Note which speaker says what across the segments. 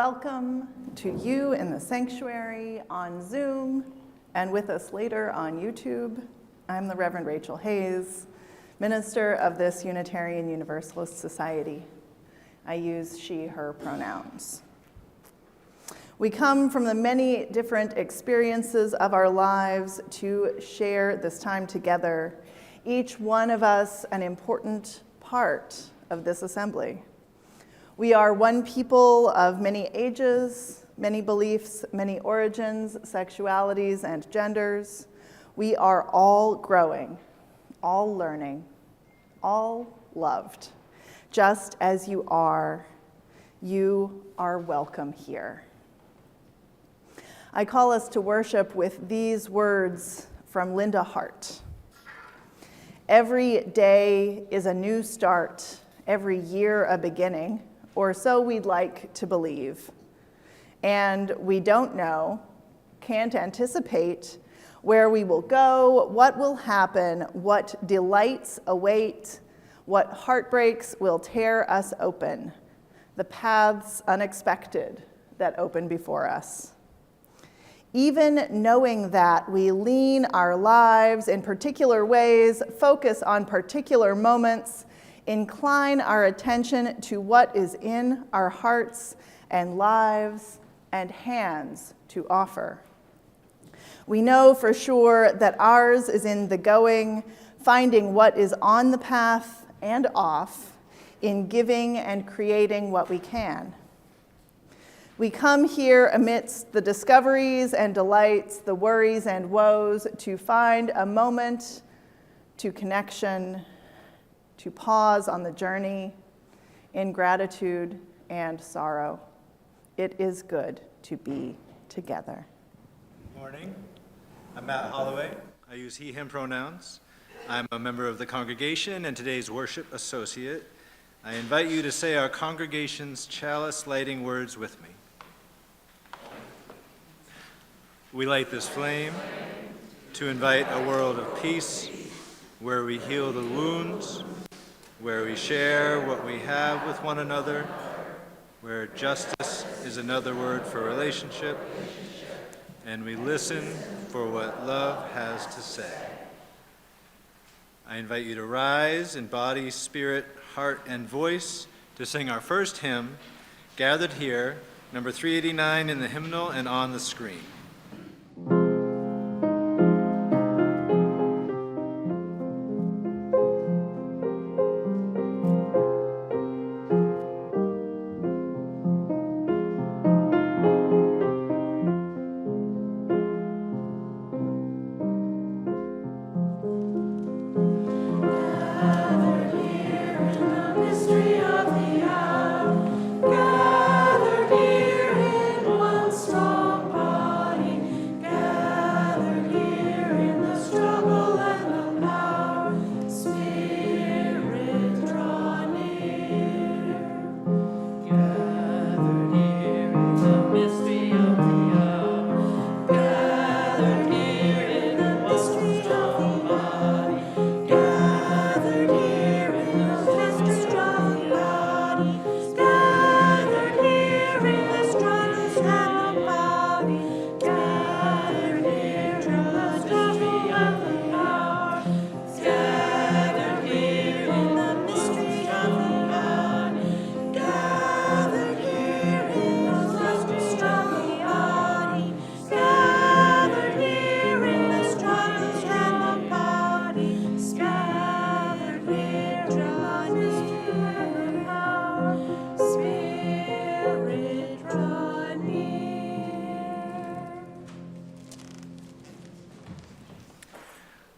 Speaker 1: welcome to you in the sanctuary, on Zoom, and with us later on YouTube. I'm the Reverend Rachel Hayes, minister of this Unitarian Universalist Society. I use she, her pronouns. We come from the many different experiences of our lives to share this time together, each one of us an important part of this assembly. We are one people of many ages, many beliefs, many origins, sexualities, and genders. We are all growing, all learning, all loved. Just as you are welcome here. I call us to worship with these words from Linda Hart. Every day is a new start, every year a beginning, or so we'd like to believe. And we don't know, can't anticipate where we will go, what will happen, what delights await, what heartbreaks will tear us open, the paths unexpected that open before us. Even knowing that, we lean our lives in particular ways, focus on particular moments, incline our attention to what is in our hearts and lives and hands to offer. We know for sure that ours is in the going, finding what is on the path and off, in giving and creating what we can. We come here amidst the discoveries and delights, the worries and woes, to find a moment to connection, to pause on the journey in gratitude and sorrow. It is good to be together.
Speaker 2: Good morning. I'm Matt Holloway. I use he, him pronouns. I'm a member of the congregation and today's worship associate. I invite you to say our congregation's chalice lighting words with me. We light this flame to invite a world of peace where we heal the wounds, where we share what we have with one another, where justice is another word for relationship, and we listen for what love has to say. I invite you to rise in body, spirit, heart, and voice to sing our first hymn, gathered here, number 389 in the hymnal and on the screen.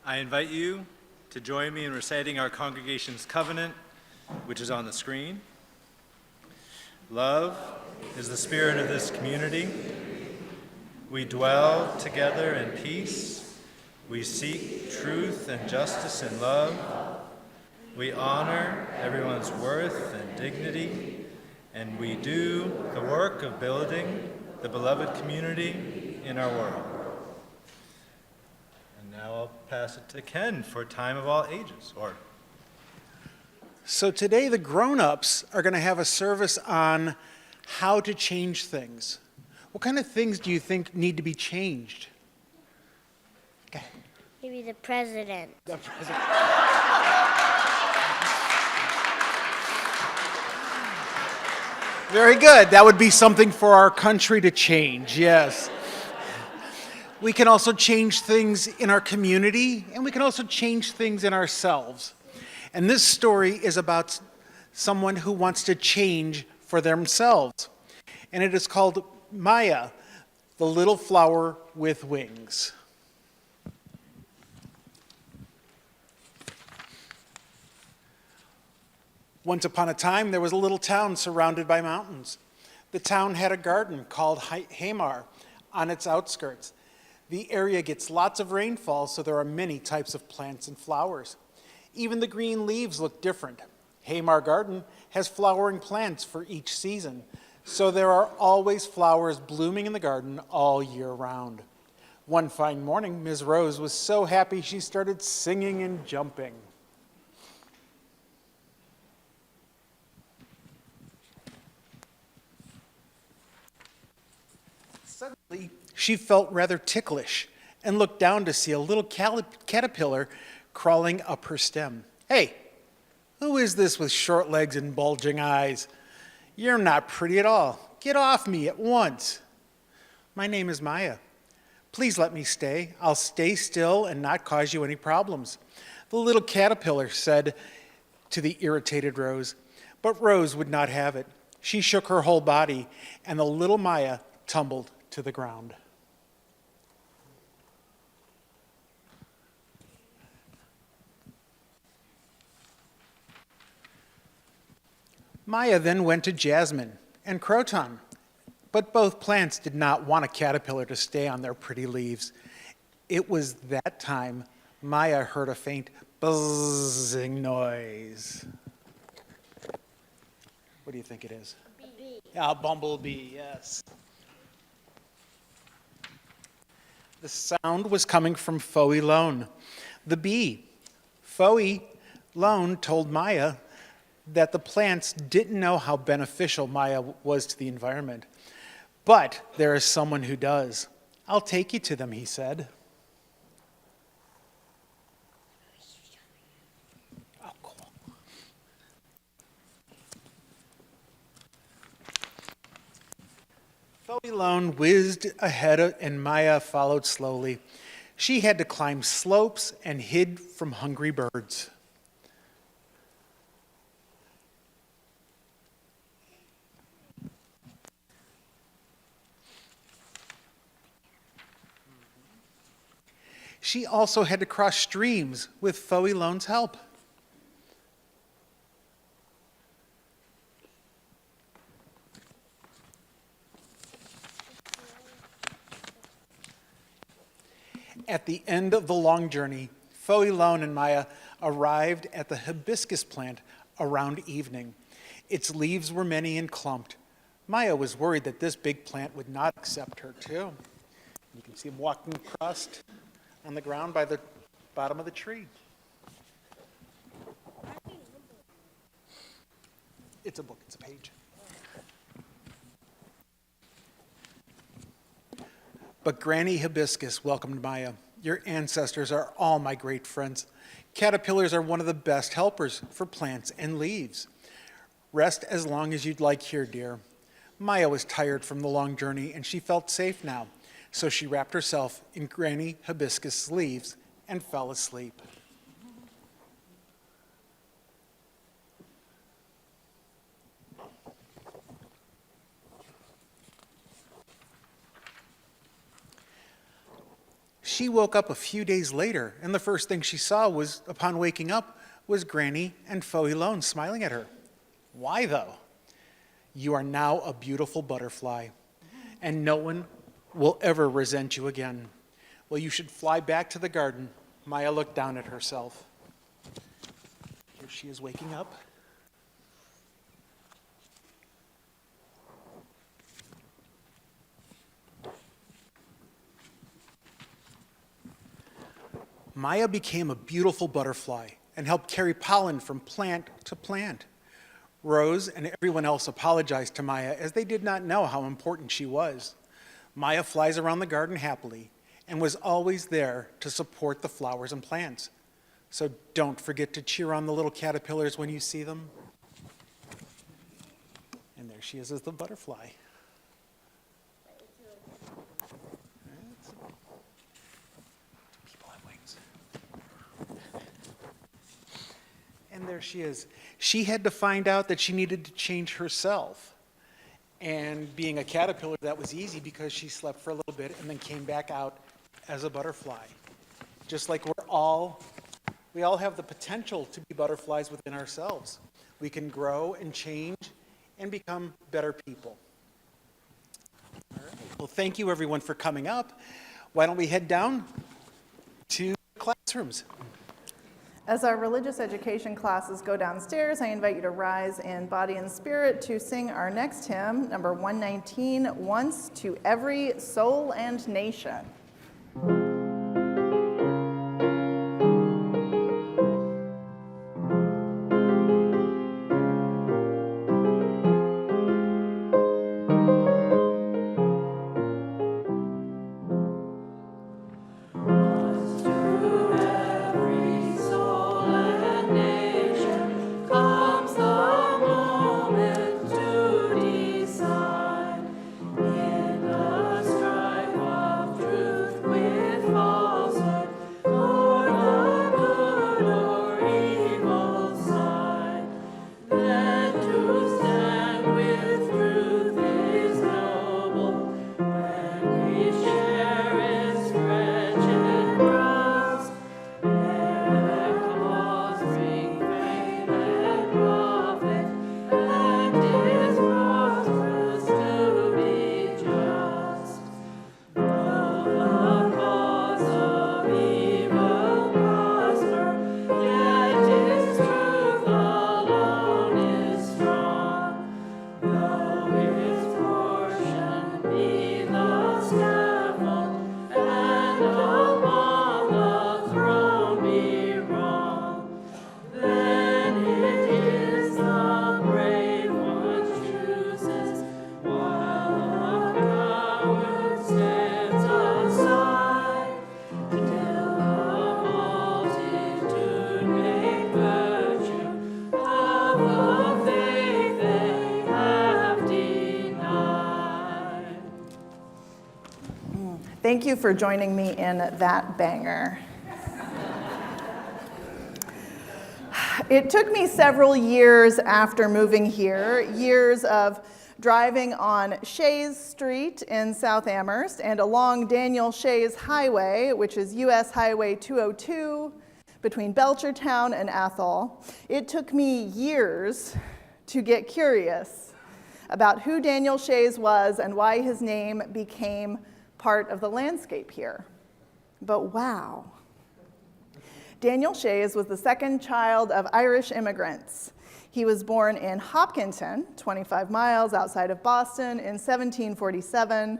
Speaker 2: I invite you to join me in reciting our congregation's covenant, which is on the screen. Love is the spirit of this community. We dwell together in peace. We seek truth and justice and love. We honor everyone's worth and dignity, and we do the work of building the beloved community in our world. Now I'll pass it to Ken for Time of All Ages.
Speaker 3: So today the grown-ups are going to have a service on how to change things. What kind of things do you think need to be changed? Okay.
Speaker 4: Maybe the president.
Speaker 3: The president. Very good. That would be something for our country to change, yes. We can also change things in our community, and we can also change things in ourselves. And this story is about someone who wants to change for themselves. And it is called Maya, the little flower with wings. Once upon a time, there was a little town surrounded by mountains. The town had a garden called Hamar on its outskirts. The area gets lots of rainfall, so there are many types of plants and flowers. Even the green leaves look different. Hamar Garden has flowering plants for each season, so there are always flowers blooming in the garden all year round. One fine morning, Ms. Rose was so happy she started singing and jumping. Suddenly, she felt rather ticklish and looked down to see a little caterpillar crawling up her stem. Hey, who is this with short legs and bulging eyes? You're not pretty at all. Get off me at once. My name is Maya. Please let me stay. I'll stay still and not cause you any problems. The little caterpillar said to the irritated Rose, but Rose would not have it. She shook her whole body, and the little Maya tumbled to the ground. Maya then went to Jasmine and Croton, but both plants did not want a caterpillar to stay on their pretty leaves. It was that time Maya heard a faint buzzing noise. What do you think it is?
Speaker 4: Bee.
Speaker 3: A bumblebee, yes. The sound was coming from Foe Lone, the bee. Foe Lone told Maya that the plants didn't know how beneficial Maya was to the environment. But there is someone who does. I'll take you to them, he said. Oh, cool. Foe Lone whizzed ahead and Maya followed slowly. She had to climb slopes and hid from hungry birds. She also had to cross streams with Foe Lone's help. At the end of the long journey, Foe Lone and Maya arrived at the hibiscus plant around evening. Its leaves were many and clumped. Maya was worried that this big plant would not accept her too. You can see him walking across on the ground by the bottom of the tree. It's a book, it's a page. But Granny Hibiscus welcomed Maya. Your ancestors are all my great friends. Caterpillars are one of the best helpers for plants and leaves. Rest as long as you'd like here, dear. Maya was tired from the long journey and she felt safe now. So she wrapped herself in Granny Hibiscus leaves and fell asleep. She woke up a few days later, and the first thing she saw was, upon waking up, was Granny and Foe Lone smiling at her. Why, though? You are now a beautiful butterfly, and no one will ever resent you again. Well, you should fly back to the garden. Maya looked down at herself. Here she is waking up. Maya became a beautiful butterfly and helped carry pollen from plant to plant. Rose and everyone else apologized to Maya as they did not know how important she was. Maya flies around the garden happily and was always there to support the flowers and plants. So don't forget to cheer on the little caterpillars when you see them. And there she is as the butterfly. People have wings. And there she is. She had to find out that she needed to change herself. And being a caterpillar, that was easy because she slept for a little bit and then came back out as a butterfly. Just like we all have the potential to be butterflies within ourselves. We can grow and change and become better people. All right. Well, thank you everyone for coming up. Why don't we head down to the classrooms?
Speaker 1: As our religious education classes go downstairs, I invite you to rise in body and spirit to sing our next hymn, number 119, Once to Every Soul and Nation. Thank you for joining me in that banger. It took me several years after moving here, years of driving on Shays Street in South Amherst and along Daniel Shays Highway, which is US Highway 202 between Belchertown and Athol. It took me years to get curious about who Daniel Shays was and why his name became part of the landscape here. But wow. Daniel Shays was the second child of Irish immigrants. He was born in Hopkinton, 25 miles outside of Boston, in 1747.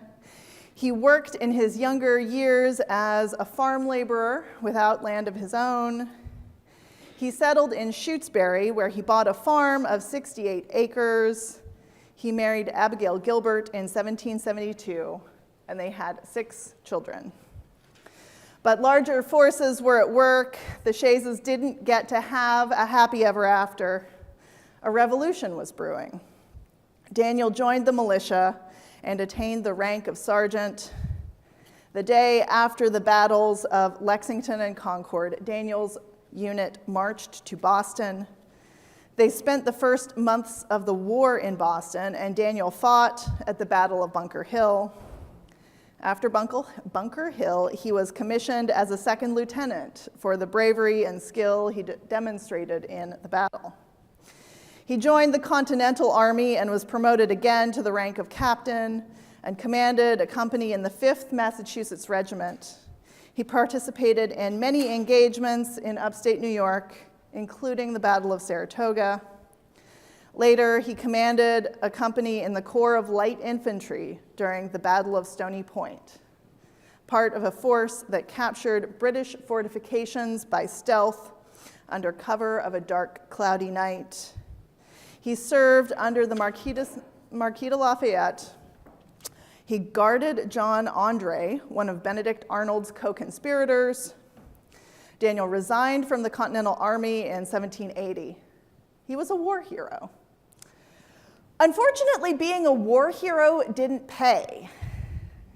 Speaker 1: He worked in his younger years as a farm laborer without land of his own. He settled in Shutesbury, where he bought a farm of 68 acres. He married Abigail Gilbert in 1772, and they had 6 children. But larger forces were at work. The Shayses didn't get to have a happy ever after. A revolution was brewing. Daniel joined the militia and attained the rank of sergeant. The day after the battles of Lexington and Concord, Daniel's unit marched to Boston. They spent the first months of the war in Boston, and Daniel fought at the Battle of Bunker Hill. After Bunker Hill, he was commissioned as a second lieutenant for the bravery and skill he demonstrated in the battle. He joined the Continental Army and was promoted again to the rank of captain and commanded a company in the 5th Massachusetts Regiment. He participated in many engagements in upstate New York, including the Battle of Saratoga. Later, he commanded a company in the Corps of Light Infantry during the Battle of Stony Point, part of a force that captured British fortifications by stealth under cover of a dark, cloudy night. He served under the Marquis de Lafayette. He guarded John Andre, one of Benedict Arnold's co-conspirators. Daniel resigned from the Continental Army in 1780. He was a war hero. Unfortunately, being a war hero didn't pay.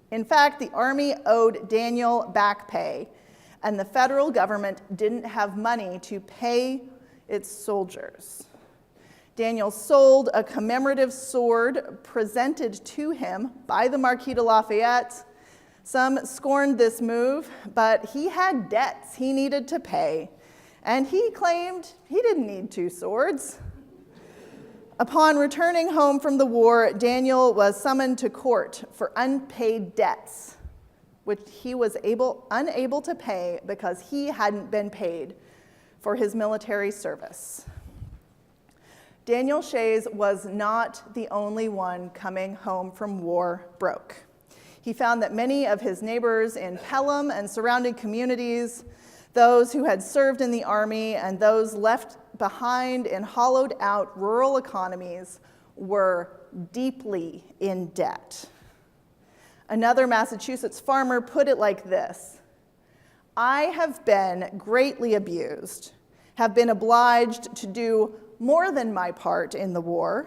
Speaker 1: In fact, the Army owed Daniel back pay, and the federal government didn't have money to pay its soldiers. Daniel sold a commemorative sword presented to him by the Marquis de Lafayette. Some scorned this move, but he had debts he needed to pay, and he claimed he didn't need two swords. Upon returning home from the war, Daniel was summoned to court for unpaid debts, which he was unable to pay because he hadn't been paid for his military service. Daniel Shays was not the only one coming home from war broke. He found that many of his neighbors in Pelham and surrounding communities, those who had served in the Army and those left behind in hollowed out rural economies, were deeply in debt. Another Massachusetts farmer put it like this: "I have been greatly abused, have been obliged to do more than my part in the war,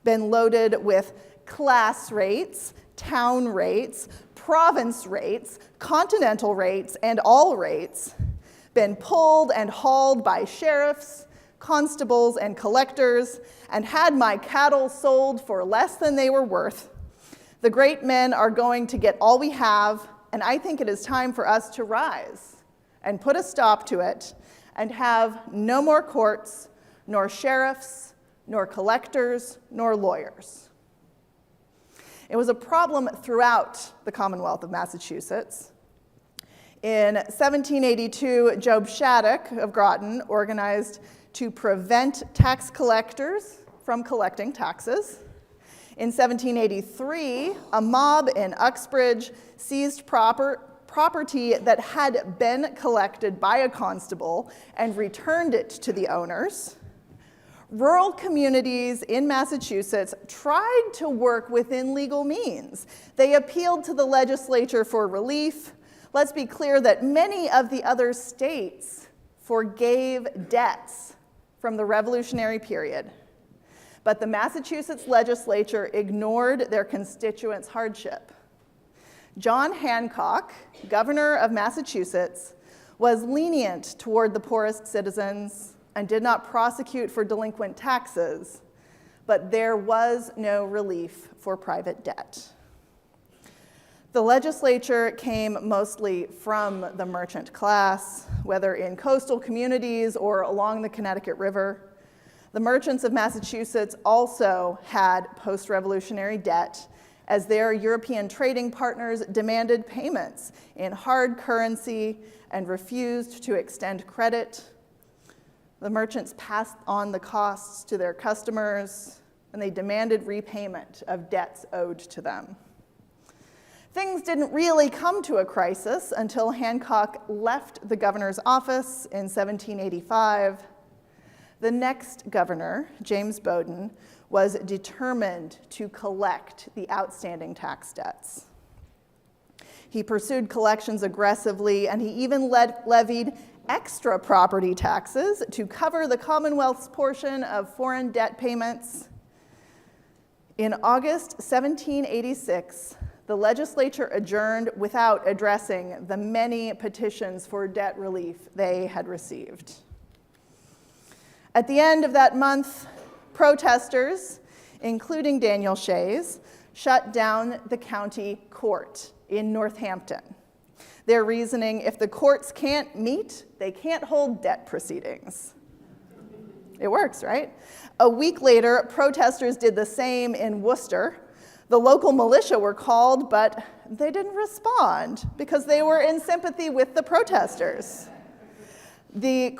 Speaker 1: been loaded with class rates, town rates, province rates, continental rates, and all rates, been pulled and hauled by sheriffs, constables, and collectors, and had my cattle sold for less than they were worth. The great men are going to get all we have, and I think it is time for us to rise and put a stop to it and have no more courts, nor sheriffs, nor collectors, nor lawyers." It was a problem throughout the Commonwealth of Massachusetts. In 1782, Job Shattuck of Groton organized to prevent tax collectors from collecting taxes. In 1783, a mob in Uxbridge seized property that had been collected by a constable and returned it to the owners. Rural communities in Massachusetts tried to work within legal means. They appealed to the legislature for relief. Let's be clear that many of the other states forgave debts from the Revolutionary period. But the Massachusetts legislature ignored their constituents' hardship. John Hancock, governor of Massachusetts, was lenient toward the poorest citizens and did not prosecute for delinquent taxes, but there was no relief for private debt. The legislature came mostly from the merchant class, whether in coastal communities or along the Connecticut River. The merchants of Massachusetts also had post-revolutionary debt, as their European trading partners demanded payments in hard currency and refused to extend credit. The merchants passed on the costs to their customers, and they demanded repayment of debts owed to them. Things didn't really come to a crisis until Hancock left the governor's office in 1785. The next governor, James Bowdoin, was determined to collect the outstanding tax debts. He pursued collections aggressively, and he even levied extra property taxes to cover the Commonwealth's portion of foreign debt payments. In August 1786, the legislature adjourned without addressing the many petitions for debt relief they had received. At the end of that month, protesters, including Daniel Shays, shut down the county court in Northampton. Their reasoning: if the courts can't meet, they can't hold debt proceedings. It works, right? A week later, protesters did the same in Worcester. The local militia were called, but they didn't respond because they were in sympathy with the protesters. The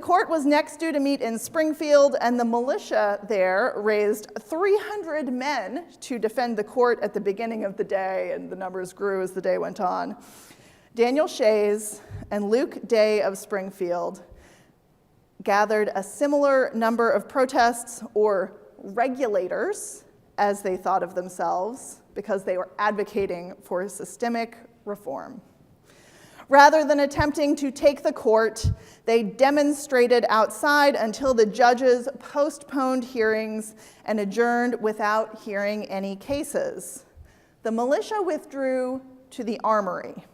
Speaker 1: court was next due to meet in Springfield, and the militia there raised 300 men to defend the court at the beginning of the day, and the numbers grew as the day went on. Daniel Shays and Luke Day of Springfield gathered a similar number of protests, or regulators, as they thought of themselves, because they were advocating for systemic reform. Rather than attempting to take the court, they demonstrated outside until the judges postponed hearings and adjourned without hearing any cases. The militia withdrew to the armory.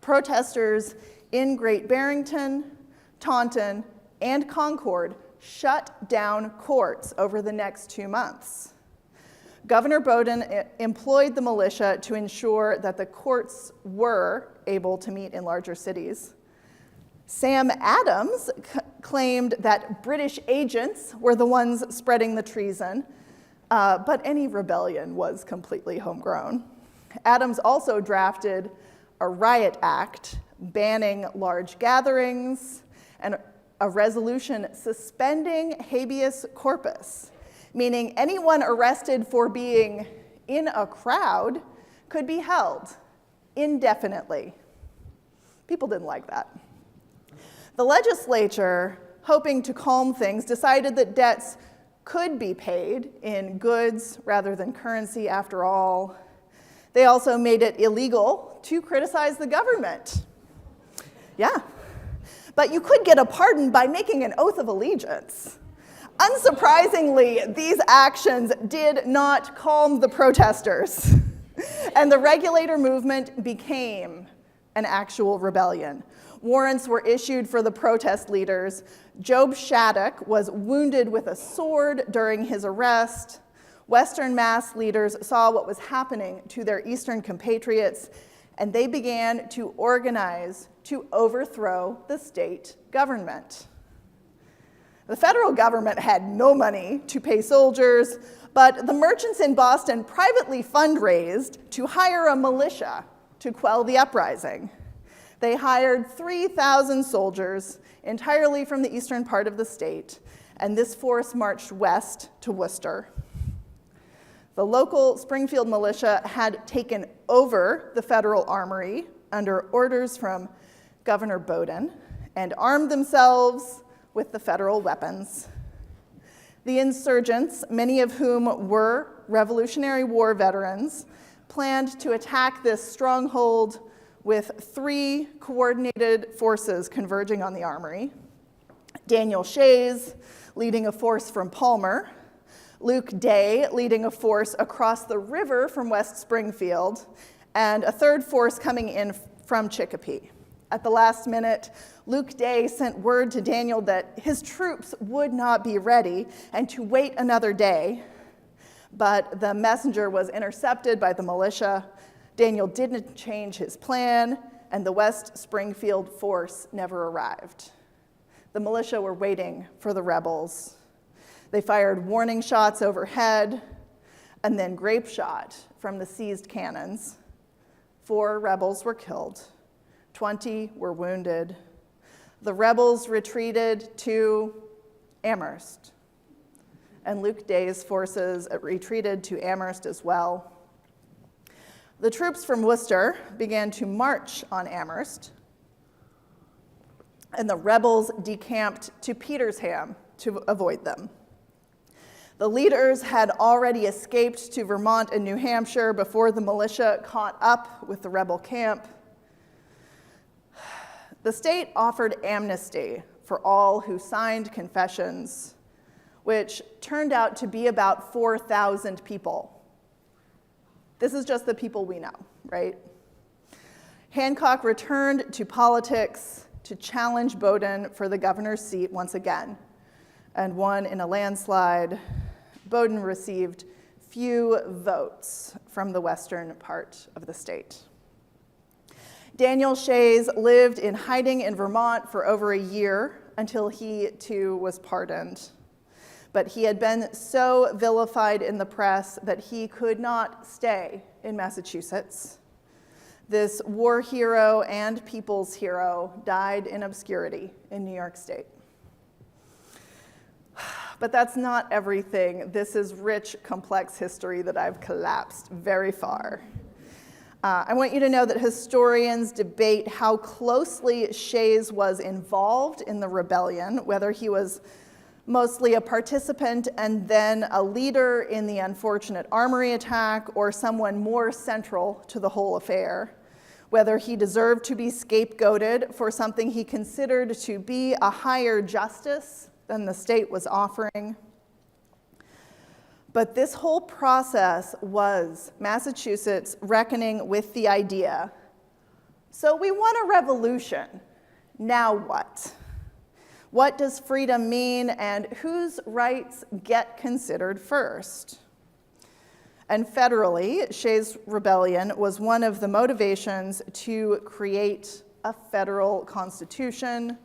Speaker 1: Protesters in Great Barrington, Taunton, and Concord shut down courts over the next 2 months. Governor Bowdoin employed the militia to ensure that the courts were able to meet in larger cities. Sam Adams claimed that British agents were the ones spreading the treason, but any rebellion was completely homegrown. Adams also drafted a riot act banning large gatherings and a resolution suspending habeas corpus, meaning anyone arrested for being in a crowd could be held indefinitely. People didn't like that. The legislature, hoping to calm things, decided that debts could be paid in goods rather than currency after all. They also made it illegal to criticize the government. Yeah. But you could get a pardon by making an oath of allegiance. Unsurprisingly, these actions did not calm the protesters, and the regulator movement became an actual rebellion. Warrants were issued for the protest leaders. Job Shattuck was wounded with a sword during his arrest. Western Mass leaders saw what was happening to their Eastern compatriots, and they began to organize to overthrow the state government. The federal government had no money to pay soldiers, but the merchants in Boston privately fundraised to hire a militia to quell the uprising. They hired 3,000 soldiers entirely from the eastern part of the state, and this force marched west to Worcester. The local Springfield militia had taken over the federal armory under orders from Governor Bowdoin and armed themselves with the federal weapons. The insurgents, many of whom were Revolutionary War veterans, planned to attack this stronghold with 3 coordinated forces converging on the armory. Daniel Shays leading a force from Palmer, Luke Day leading a force across the river from West Springfield, and a 3rd force coming in from Chicopee. At the last minute, Luke Day sent word to Daniel that his troops would not be ready and to wait another day, but the messenger was intercepted by the militia. Daniel didn't change his plan, and the West Springfield force never arrived. The militia were waiting for the rebels. They fired warning shots overhead, and then grape shot from the seized cannons. 4 rebels were killed. 20 were wounded. The rebels retreated to Amherst, and Luke Day's forces retreated to Amherst as well. The troops from Worcester began to march on Amherst, and the rebels decamped to Petersham to avoid them. The leaders had already escaped to Vermont and New Hampshire before the militia caught up with the rebel camp. The state offered amnesty for all who signed confessions, which turned out to be about 4,000 people. This is just the people we know, right? Hancock returned to politics to challenge Bowdoin for the governor's seat once again, and won in a landslide. Bowdoin received few votes from the western part of the state. Daniel Shays lived in hiding in Vermont for over a year until he too was pardoned. But he had been so vilified in the press that he could not stay in Massachusetts. This war hero and people's hero died in obscurity in New York State. But that's not everything. This is rich, complex history that I've collapsed very far. I want you to know that historians debate how closely Shays was involved in the rebellion, whether he was mostly a participant and then a leader in the unfortunate armory attack, or someone more central to the whole affair, whether he deserved to be scapegoated for something he considered to be a higher justice than the state was offering. But this whole process was Massachusetts reckoning with the idea, so we want a revolution, now what? What does freedom mean, and whose rights get considered first? And federally, Shays' rebellion was one of the motivations to create a federal constitution.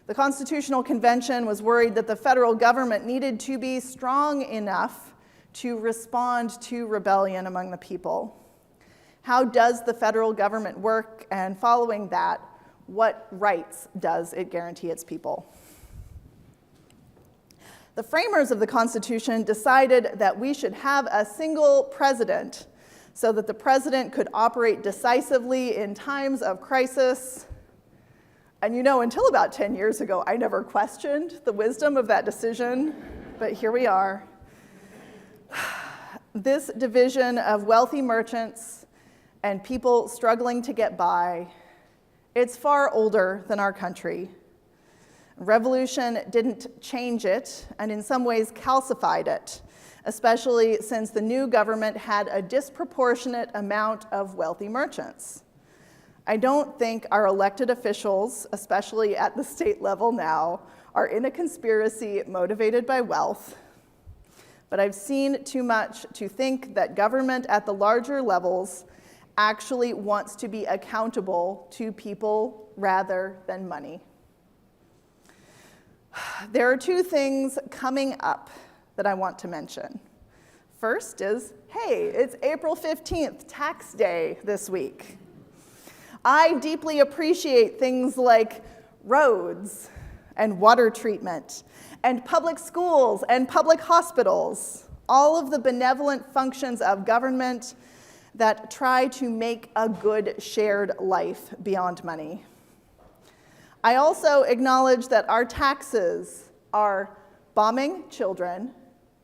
Speaker 1: The Constitutional Convention was worried that the federal government needed to be strong enough to respond to rebellion among the people. How does the federal government work? And following that, what rights does it guarantee its people? The framers of the Constitution decided that we should have a single president so that the president could operate decisively in times of crisis. And you know, until about 10 years ago, I never questioned the wisdom of that decision, but here we are. This division of wealthy merchants and people struggling to get by, it's far older than our country. Revolution didn't change it, and in some ways calcified it, especially since the new government had a disproportionate amount of wealthy merchants. I don't think our elected officials, especially at the state level now, are in a conspiracy motivated by wealth, but I've seen too much to think that government at the larger levels actually wants to be accountable to people rather than money. There are two things coming up that I want to mention. First is, hey, it's April 15th, tax day this week. I deeply appreciate things like roads and water treatment and public schools and public hospitals, all of the benevolent functions of government that try to make a good shared life beyond money. I also acknowledge that our taxes are bombing children,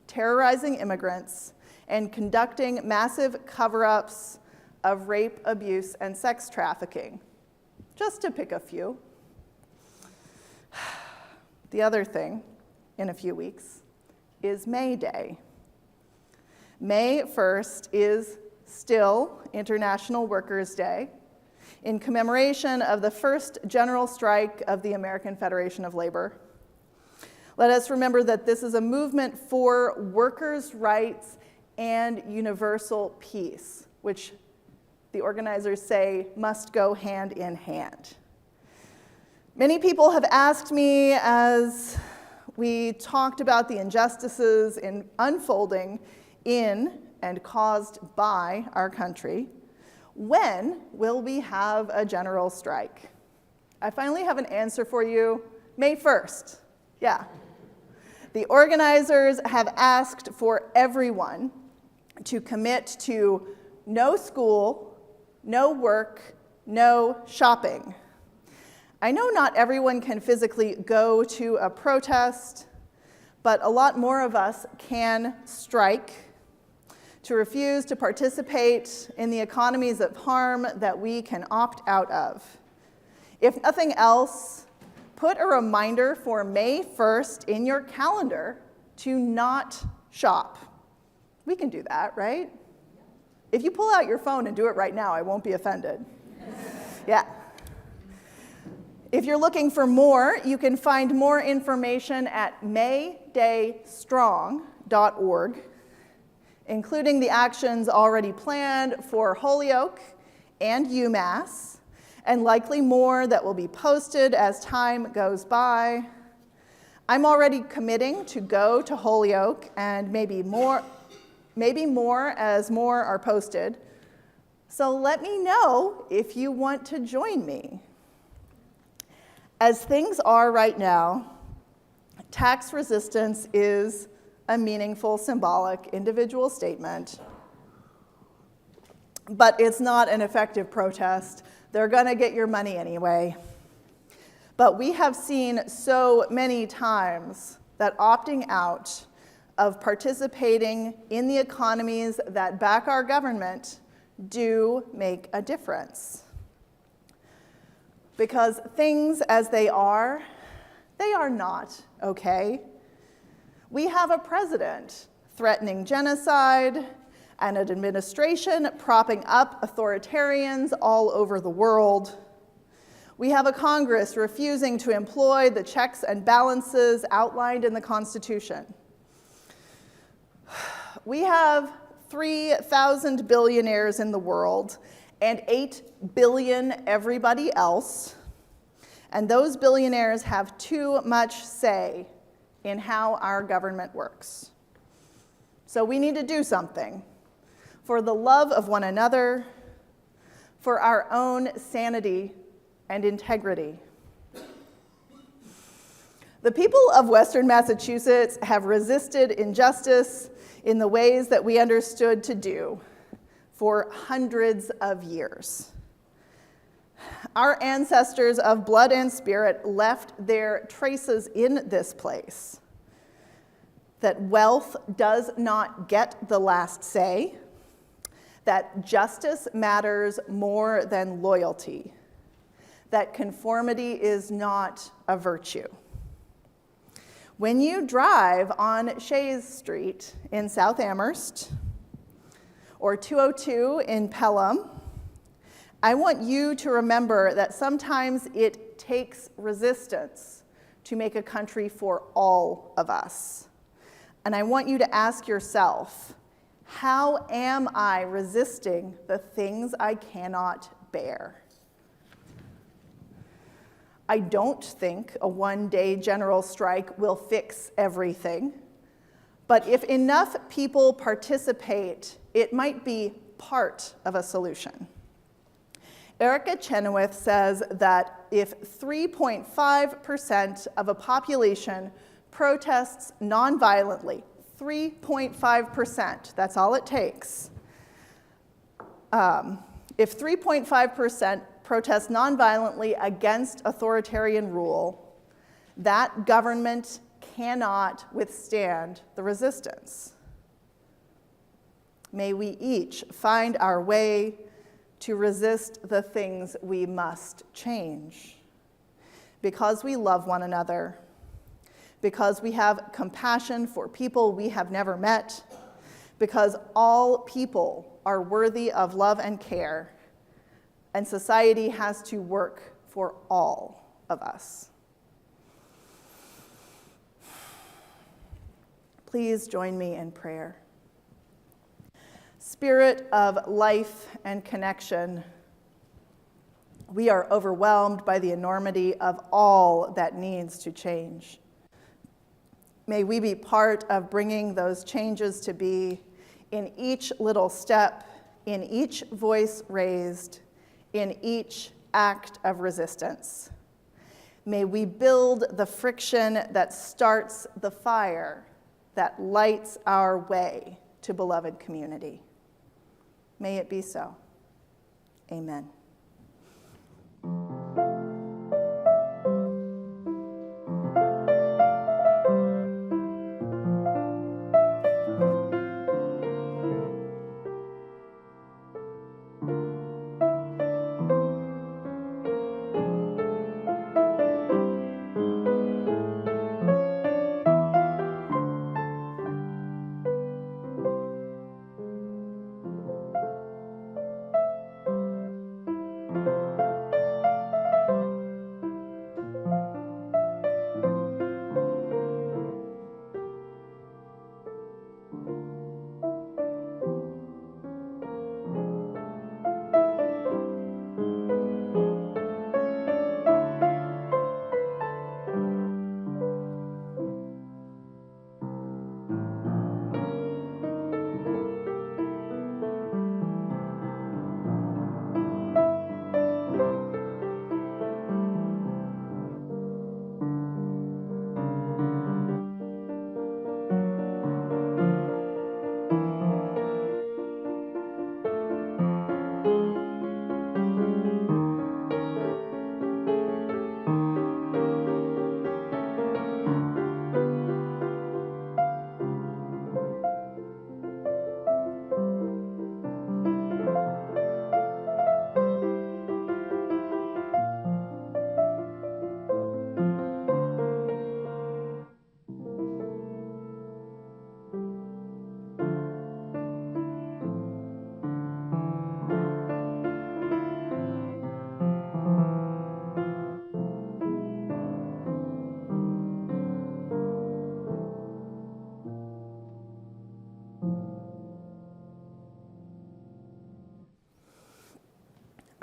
Speaker 1: terrorizing immigrants, and conducting massive cover-ups of rape, abuse, and sex trafficking, just to pick a few. The other thing, in a few weeks, is May Day. May 1st is still International Workers' Day, in commemoration of the first general strike of the American Federation of Labor. Let us remember that this is a movement for workers' rights and universal peace, which the organizers say must go hand in hand. Many people have asked me, as we talked about the injustices unfolding in and caused by our country, when will we have a general strike? I finally have an answer for you. May 1st. Yeah. The organizers have asked for everyone to commit to no school, no work, no shopping. I know not everyone can physically go to a protest, but a lot more of us can strike to refuse to participate in the economies of harm that we can opt out of. If nothing else, put a reminder for May 1st in your calendar to not shop. We can do that, right? If you pull out your phone and do it right now, I won't be offended. Yeah. If you're looking for more, you can find more information at maydaystrong.org, including the actions already planned for Holyoke and UMass, and likely more that will be posted as time goes by. I'm already committing to go to Holyoke, and maybe more as more are posted. So let me know if you want to join me. As things are right now, tax resistance is a meaningful, symbolic, individual statement but it's not an effective protest. They're going to get your money anyway. But we have seen so many times that opting out of participating in the economies that back our government do make a difference. Because things as they are not okay. We have a president threatening genocide and an administration propping up authoritarians all over the world. We have a Congress refusing to employ the checks and balances outlined in the Constitution. We have 3,000 billionaires in the world and 8 billion everybody else, and those billionaires have too much say in how our government works. So we need to do something for the love of one another, for our own sanity and integrity. The people of Western Massachusetts have resisted injustice in the ways that we understood to do for hundreds of years. Our ancestors of blood and spirit left their traces in this place. That wealth does not get the last say, that justice matters more than loyalty, that conformity is not a virtue. When you drive on Shays Street in South Amherst, or 202 in Pelham, I want you to remember that sometimes it takes resistance to make a country for all of us. And I want you to ask yourself, how am I resisting the things I cannot bear? I don't think a one-day general strike will fix everything, but if enough people participate, it might be part of a solution. Erica Chenoweth says that if 3.5% of a population protests nonviolently, 3.5%, that's all it takes. If 3.5% protest nonviolently against authoritarian rule, that government cannot withstand the resistance. May we each find our way to resist the things we must change. Because we love one another, because we have compassion for people we have never met, because all people are worthy of love and care, and society has to work for all of us. Please join me in prayer. Spirit of life and connection, we are overwhelmed by the enormity of all that needs to change. May we be part of bringing those changes to be in each little step, in each voice raised, in each act of resistance. May we build the friction that starts the fire that lights our way to beloved community. May it be so. Amen.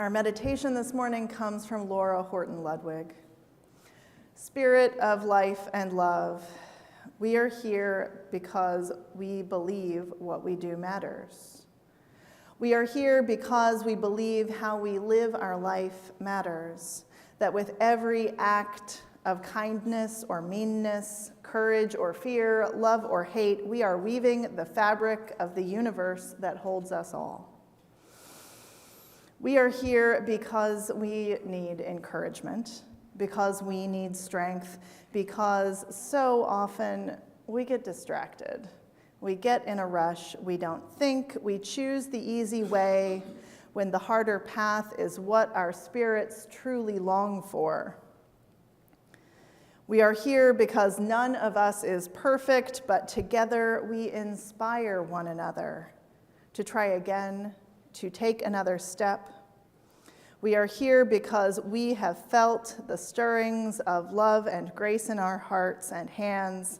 Speaker 1: Our meditation this morning comes from Laura Horton Ludwig. Spirit of life and love, we are here because we believe what we do matters. We are here because we believe how we live our life matters, that with every act of kindness or meanness, courage or fear, love or hate, we are weaving the fabric of the universe that holds us all. We are here because we need encouragement, because we need strength, because so often we get distracted. We get in a rush, we don't think, we choose the easy way when the harder path is what our spirits truly long for. We are here because none of us is perfect, but together we inspire one another to try again, to take another step. We are here because we have felt the stirrings of love and grace in our hearts and hands,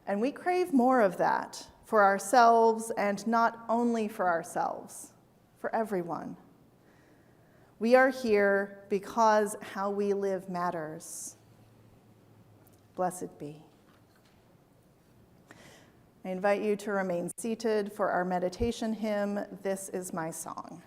Speaker 1: and we crave more of that for ourselves, and not only for ourselves, for everyone. We are here because how we live matters. Blessed be. I invite you to remain seated for our meditation hymn, This Is My Song.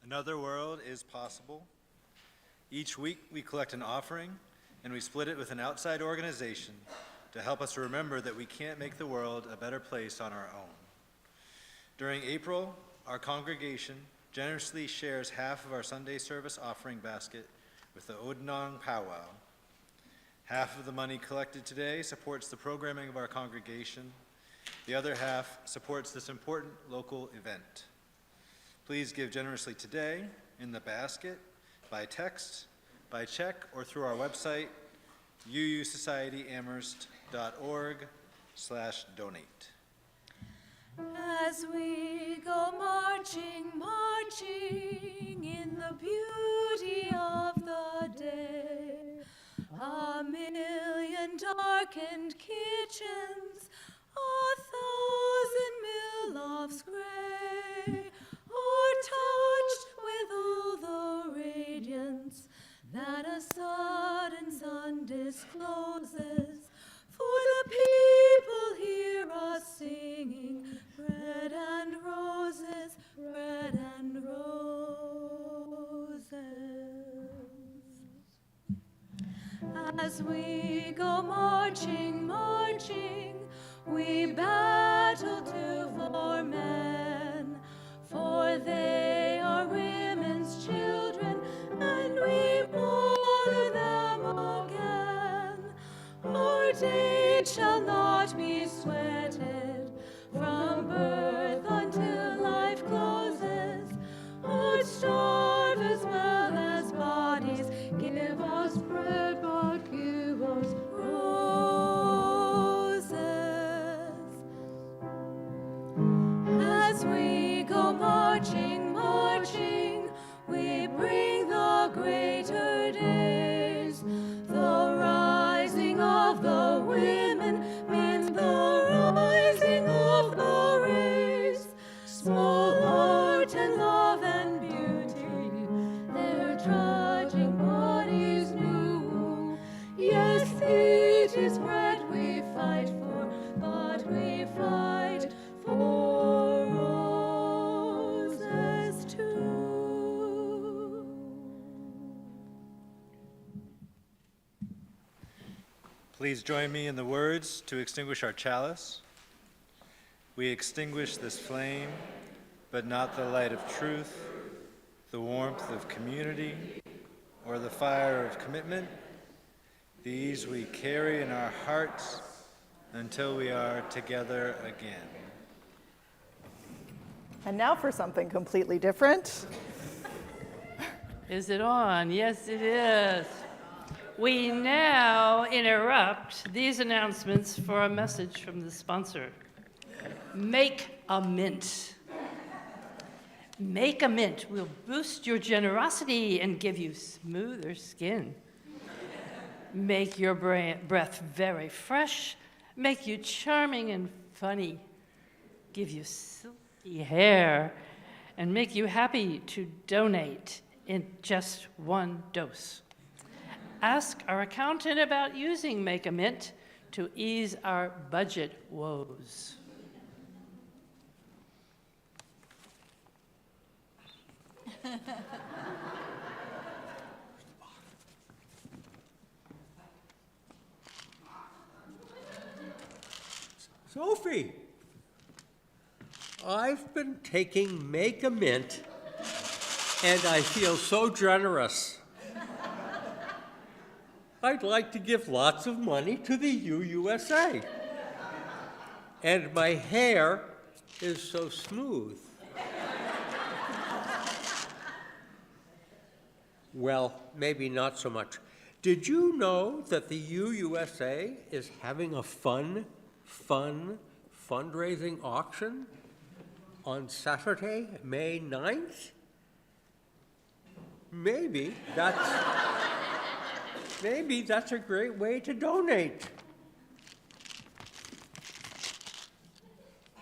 Speaker 2: Another world is possible. Each week we collect an offering and we split it with an outside organization to help us remember that we can't make the world a better place on our own. During April, our congregation generously shares half of our Sunday service offering basket with the Odinong Powwow. Half of the money collected today supports the programming of our congregation. The other half supports this important local event. Please give generously today in the basket, by text, by check, or through our website, uusocietyamherst.org/donate.
Speaker 5: As we go marching, marching in the beauty of the day, a million darkened kitchens, a thousand mill-lofts gray, are touched with all the radiance that a sudden sun discloses. For the people hear us singing, bread and roses, bread and roses. As we go marching, marching, we battle too for men, for they are women's children, and we mother them again. Our days shall not be sweated from birth until life closes. Hearts starve as well as bodies. Give us bread, but give us roses. As we go marching, marching, we bring the greater days. The rising of the women means the rising of the race. Small art and love and beauty, their trudging bodies new. Yes, it is bread we fight for, but we fight for roses too.
Speaker 2: Please join me in the words to extinguish our chalice. We extinguish this flame, but not the light of truth, the warmth of community, or the fire of commitment. These we carry in our hearts until we are together again.
Speaker 1: And now for something completely different.
Speaker 6: Is it on? Yes, it is. We now interrupt these announcements for a message from the sponsor. Make a mint. Make a mint will boost your generosity and give you smoother skin. Make your breath very fresh, make you charming and funny, give you silky hair, and make you happy to donate in just one dose. Ask our accountant about using Make a Mint to ease our budget woes.
Speaker 7: Sophie, I've been taking Make a Mint, and I feel so generous. I'd like to give lots of money to the UUSA. And my hair is so smooth. Well, maybe not so much. Did you know that the UUSA is having a fun fundraising auction on Saturday, May 9th? Maybe that's a great way to donate.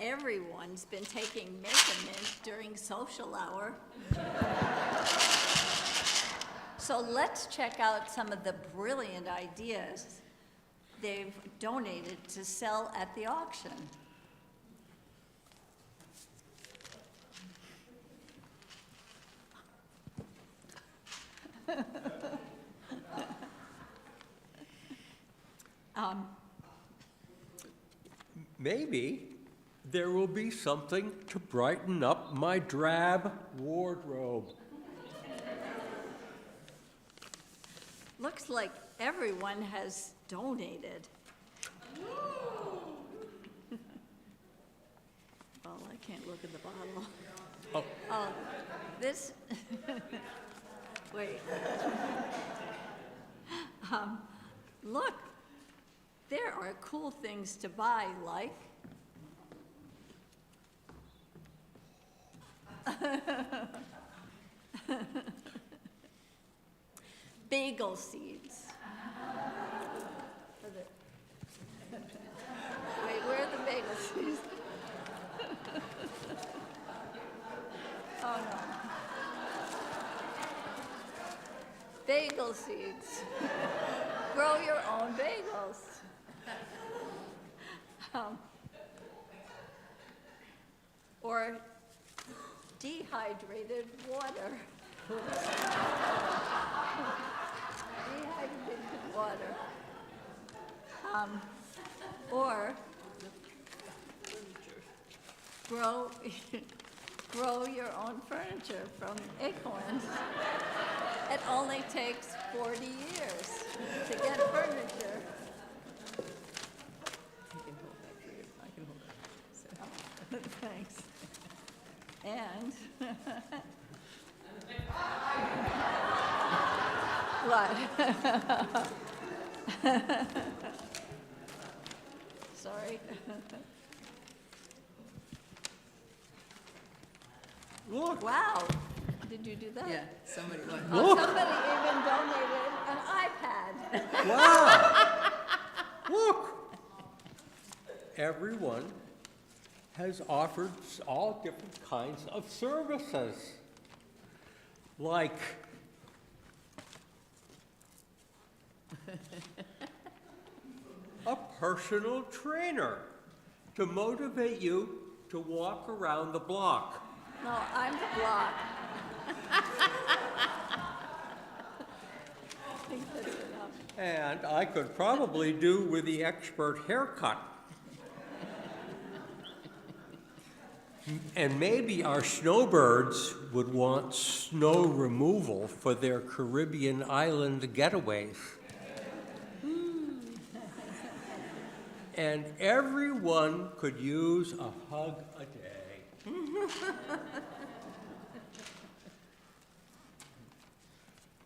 Speaker 8: Everyone's been taking Make a Mint during social hour. So let's check out some of the brilliant ideas they've donated to sell at the auction.
Speaker 7: Maybe there will be something to brighten up my drab wardrobe.
Speaker 8: Looks like everyone has donated. Well, I can't look at the bottle.
Speaker 7: Oh.
Speaker 8: This, wait. Look, there are cool things to buy, like bagel seeds. Wait, where are the bagel seeds? Oh no. Bagel seeds. Grow your own bagels. Or dehydrated water. Dehydrated water. Or grow, grow your own furniture from acorns. It only takes 40 years to get furniture. Thanks. And what? Sorry.
Speaker 7: Look,
Speaker 8: Wow. Did you do that?
Speaker 9: Yeah, somebody went.
Speaker 8: Oh, somebody even donated an iPad.
Speaker 7: wow. Look. Everyone has offered all different kinds of services, like a personal trainer to motivate you to walk around the block.
Speaker 8: No, I'm the block. I think that's enough.
Speaker 7: And I could probably do with the expert haircut. And maybe our snowbirds would want snow removal for their Caribbean island getaways. And everyone could use a hug a day.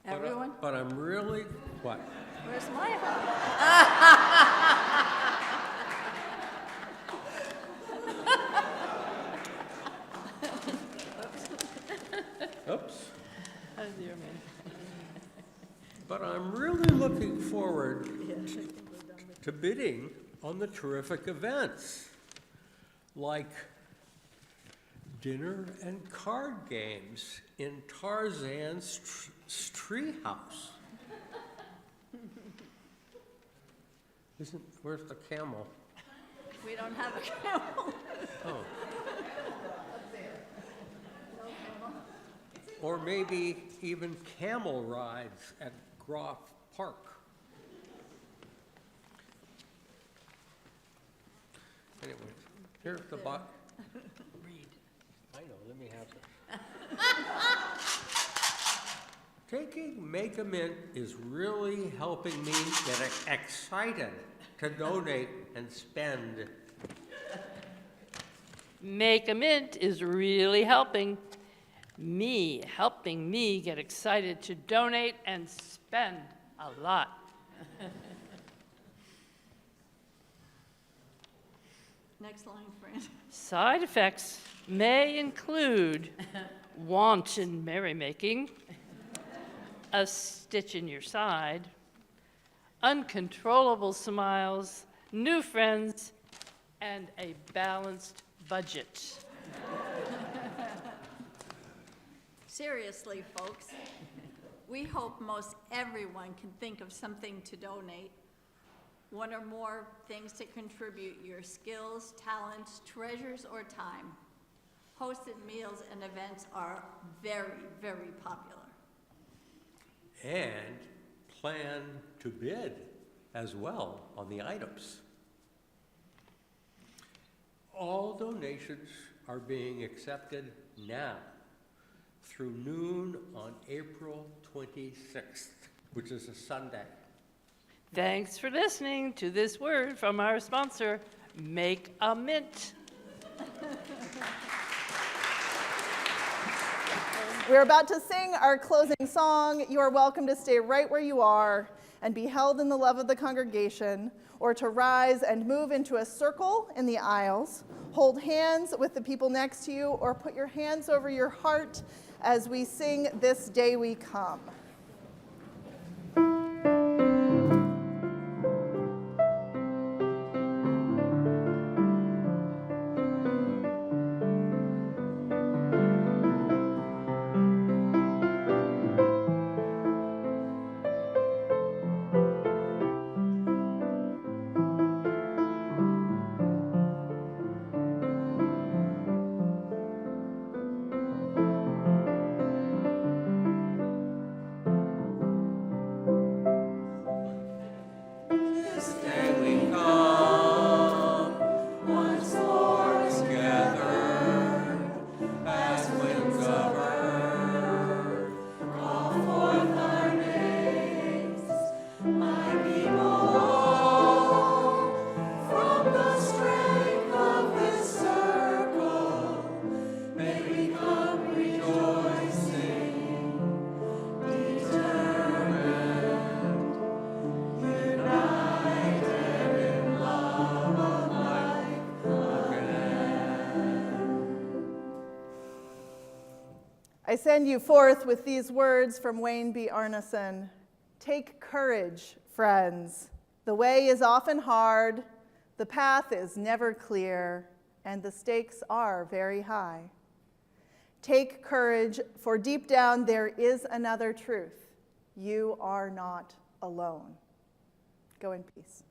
Speaker 8: Everyone,
Speaker 7: But I'm really, what?
Speaker 8: where's my hug?
Speaker 7: Oops.
Speaker 6: Oh, dear me.
Speaker 7: But I'm really looking forward to bidding on the terrific events, like dinner and card games in Tarzan's treehouse. Where's the camel?
Speaker 8: We don't have a camel.
Speaker 7: Oh. Or maybe even camel rides at Groff Park. Anyways, here's the bot. Read. I know, let me have this. Taking Make a Mint is really helping me get excited to donate and spend.
Speaker 6: Make a Mint is really helping me get excited to donate and spend a lot.
Speaker 8: Next line, friend.
Speaker 6: Side effects may include wanton merrymaking, a stitch in your side, uncontrollable smiles, new friends, and a balanced budget.
Speaker 8: Seriously, folks, we hope most everyone can think of something to donate, one or more things to contribute your skills, talents, treasures, or time. Hosted meals and events are very, very popular.
Speaker 7: And plan to bid as well on the items. All donations are being accepted now through noon on April 26th, which is a Sunday.
Speaker 6: Thanks for listening to this word from our sponsor, Make a Mint.
Speaker 1: We're about to sing our closing song. You are welcome to stay right where you are and be held in the love of the congregation, or to rise and move into a circle in the aisles, hold hands with the people next to you, or put your hands over your heart as we sing This Day We Come. I send you forth with these words from Wayne B. Arneson. Take courage, friends. The way is often hard, the path is never clear, and the stakes are very high. Take courage, for deep down there is another truth. You are not alone. Go in peace.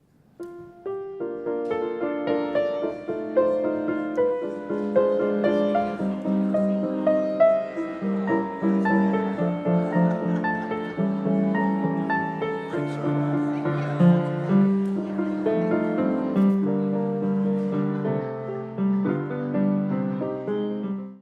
Speaker 7: Thanks,